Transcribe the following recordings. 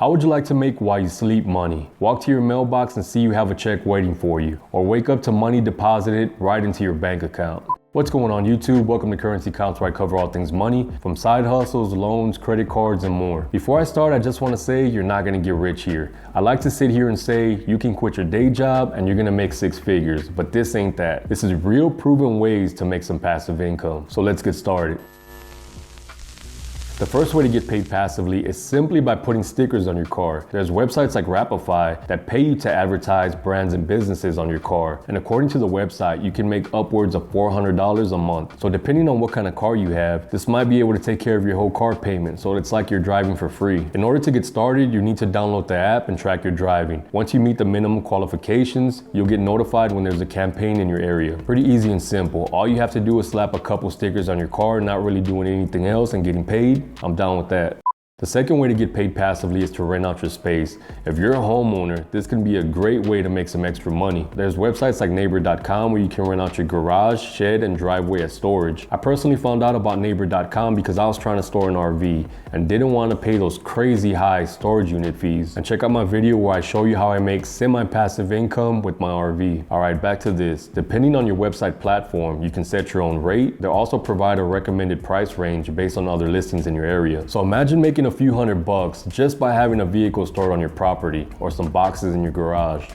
How would you like to make while you sleep money? Walk to your mailbox and see you have a check waiting for you, or wake up to money deposited right into your bank account. What's going on YouTube? Welcome to Currency Counts, where I cover all things money, from side hustles, loans, credit cards, and more. Before I start, I just want to say you're not going to get rich here. I like to sit here and say you can quit your day job and you're going to make six figures, but this ain't that. This is real proven ways to make some passive income. So let's get started. The first way to get paid passively is simply by putting stickers on your car. There's websites like Prequalify that pay you to advertise brands and businesses on your car. And according to the website, you can make upwards of $400 a month. So depending on what kind of car you have, this might be able to take care of your whole car payment. So it's like you're driving for free. In order to get started, you need to download the app and track your driving. Once you meet the minimum qualifications, you'll get notified when there's a campaign in your area. Pretty easy and simple. All you have to do is slap a couple stickers on your car, not really doing anything else, and getting paid. I'm down with that. The second way to get paid passively is to rent out your space. If you're a homeowner, this can be a great way to make some extra money. There's websites like neighbor.com where you can rent out your garage, shed, and driveway as storage. I personally found out about neighbor.com because I was trying to store an RV and didn't want to pay those crazy high storage unit fees. And check out my video where I show you how I make semi-passive income with my RV. Alright, back to this. Depending on your website platform, you can set your own rate. They also provide a recommended price range based on other listings in your area. So imagine making a few $100 just by having a vehicle stored on your property or some boxes in your garage.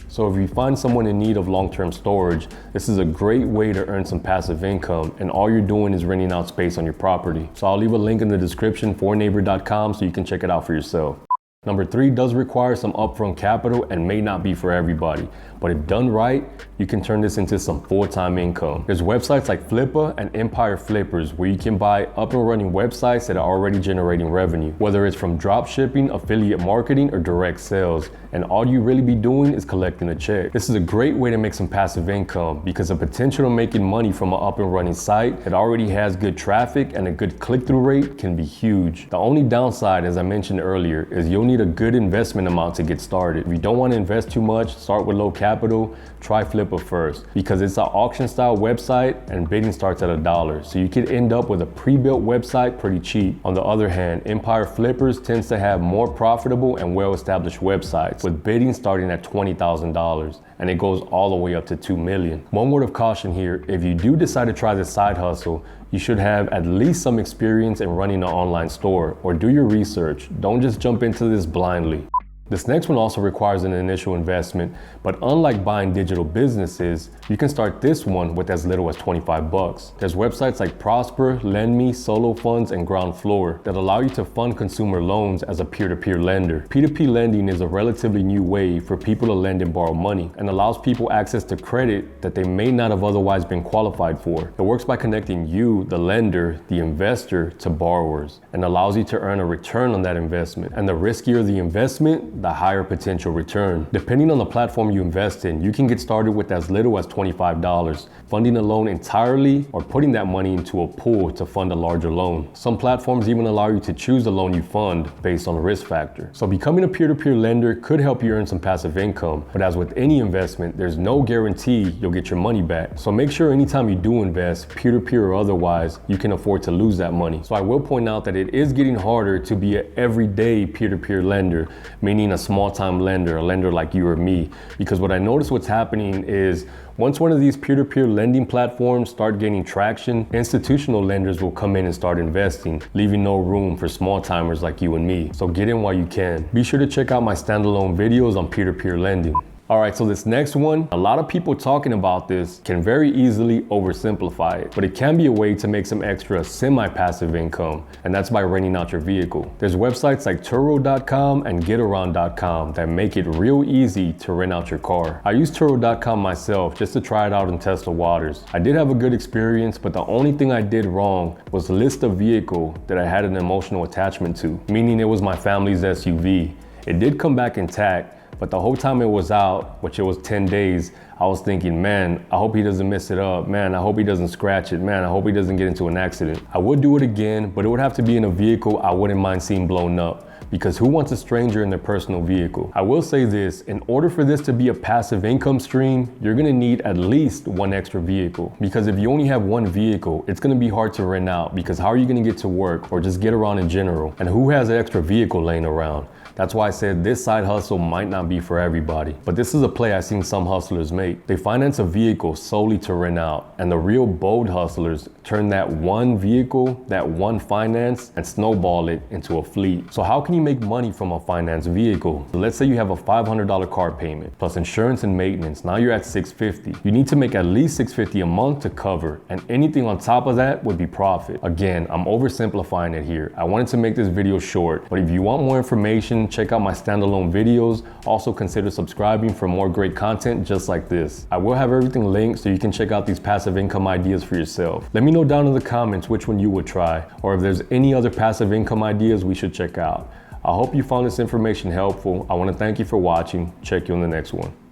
So if you find someone in need of long-term storage, this is a great way to earn some passive income, and all you're doing is renting out space on your property. So I'll leave a link in the description for neighbor.com so you can check it out for yourself. Number 3 does require some upfront capital and may not be for everybody, but if done right, you can turn this into some full-time income. There's websites like Flippa and Empire Flippers where you can buy up and running websites that are already generating revenue, whether it's from drop shipping, affiliate marketing, or direct sales, and all you really be doing is collecting a check. This is a great way to make some passive income because the potential of making money from an up and running site that already has good traffic and a good click-through rate can be huge. The only downside, as I mentioned earlier, is you'll need a good investment amount to get started. If you don't want to invest too much, start with low capital, try Flippa first because it's an auction style website and bidding starts at $1. So you could end up with a pre-built website pretty cheap. On the other hand, Empire Flippers tends to have more profitable and well-established websites with bidding starting at $20,000 and it goes all the way up to $2 million. One word of caution here, if you do decide to try this side hustle, you should have at least some experience in running an online store or do your research. Don't just jump into this blindly. This next one also requires an initial investment, but unlike buying digital businesses, you can start this one with as little as $25. There's websites like Prosper, LendMe, Solo Funds, and Ground Floor that allow you to fund consumer loans as a peer-to-peer lender. P2P lending is a relatively new way for people to lend and borrow money and allows people access to credit that they may not have otherwise been qualified for. It works by connecting you, the lender, the investor, to borrowers and allows you to earn a return on that investment. And the riskier the investment, the higher potential return. Depending on the platform you invest in, you can get started with as little as $25, funding a loan entirely or putting that money into a pool to fund a larger loan. Some platforms even allow you to choose the loan you fund based on the risk factor. So becoming a peer-to-peer lender could help you earn some passive income, but as with any investment, there's no guarantee you'll get your money back. So make sure anytime you do invest, peer-to-peer or otherwise, you can afford to lose that money. So I will point out that it is getting harder to be an everyday peer-to-peer lender, meaning a small-time lender, a lender like you or me, because what I notice what's happening is once one of these peer-to-peer lending platforms start gaining traction, institutional lenders will come in and start investing, leaving no room for small-timers like you and me. So get in while you can. Be sure to check out my standalone videos on peer-to-peer lending. Alright, so this next one, a lot of people talking about this can very easily oversimplify it, but it can be a way to make some extra semi-passive income, and that's by renting out your vehicle. There's websites like Turo.com and Getaround.com that make it real easy to rent out your car. I use Turo.com myself just to try it out and test the waters. I did have a good experience, but the only thing I did wrong was list a vehicle that I had an emotional attachment to, meaning it was my family's SUV. It did come back intact, but the whole time it was out, which it was 10 days, I was thinking, man, I hope he doesn't mess it up. Man, I hope he doesn't scratch it. Man, I hope he doesn't get into an accident. I would do it again, but it would have to be in a vehicle I wouldn't mind seeing blown up, because who wants a stranger in their personal vehicle? I will say this, in order for this to be a passive income stream, you're gonna need at least one extra vehicle, because if you only have one vehicle, it's gonna be hard to rent out, because how are you gonna get to work or just get around in general? And who has an extra vehicle laying around? That's why I said this side hustle might not be for everybody. But this is a play I've seen some hustlers make. They finance a vehicle solely to rent out, and the real bold hustlers turn that one vehicle, that one finance, and snowball it into a fleet. So how can you make money from a finance vehicle? Let's say you have a $500 car payment, plus insurance and maintenance. Now you're at $650. You need to make at least $650 a month to cover, and anything on top of that would be profit. Again, I'm oversimplifying it here. I wanted to make this video short, but if you want more information, check out my standalone videos. Also consider subscribing for more great content just like this. I will have everything linked so you can check out these passive income ideas for yourself. Let me know down in the comments which one you would try, or if there's any other passive income ideas we should check out. I hope you found this information helpful. I want to thank you for watching. Check you on the next one.